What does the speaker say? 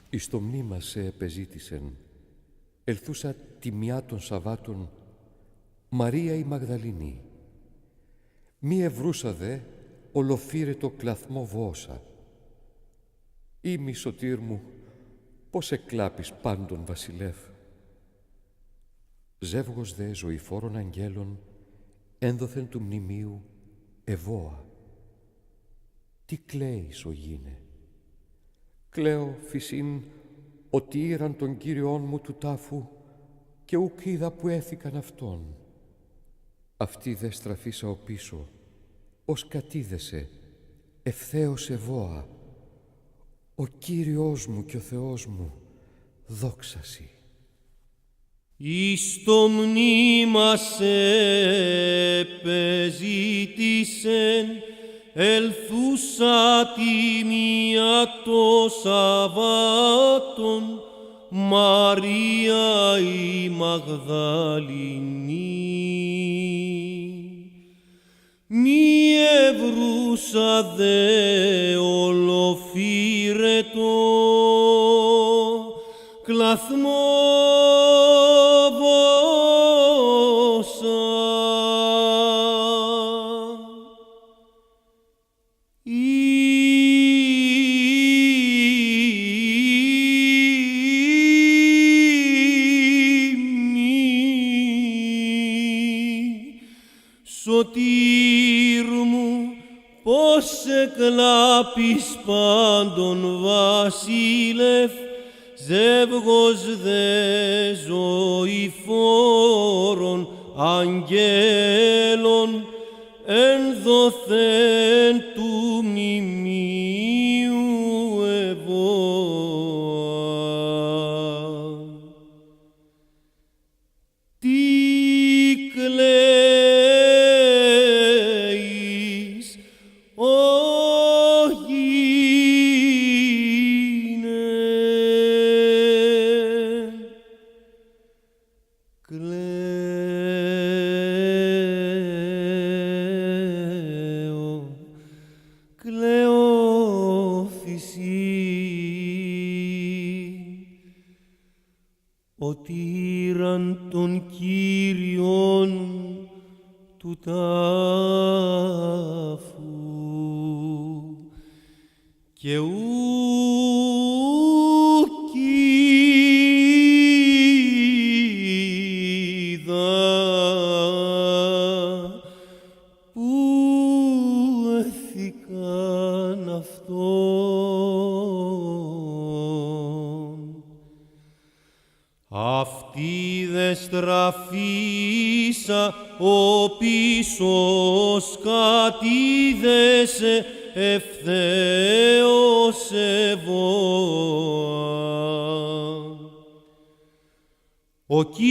Εις το μνήμα σε επεζήτησεν, ελθούσα τιμιά των Σαββάτων, Μαρία η Μαγδαληνή. Μη ευρούσα δε ολοφύρετο κλαθμό βόσα. Ήμι σωτήρ μου, πώς εκλάπεις πάντων βασιλεύ. Ζεύγος δε ζωηφόρων αγγέλων, ένδοθεν του μνημείου ευώα. Τι κλαίεις, ο γίνε? Κλαίω φυσίν ότι ήραν τον Κύριόν μου του τάφου και ουκ είδα που έθηκαν αυτόν. Αυτή δε στραφήσα ο πίσω, ως κατήδεσε, ευθέως ευώα. Ο Κύριος μου και ο Θεός μου, δόξασι. Εις το μνήμα σε επεζήτησεν, ελθούσα τιμία το Σαββάτων, Μαρία η Μαγδαληνή. Μη ευρούσα δε ολοφύρετο κλαθμό βόσα. Σωτήρ μου, πώς εκλάπεις πάντων βασίλευ, ζεύγος δε ζωηφόρων αγγέλων, ένδοθεν του μνημείου ευώα. Τι κλαίεις, ο γίνε? Κλαίω φυσίν ότι ήραν τον Κύριον του τάφου και ουκ είδα που έθηκαν αυτόν. Αυτή δε στραφήσα ο πίσος κατήδεσε ευθέως ευώα. Ο Κύριος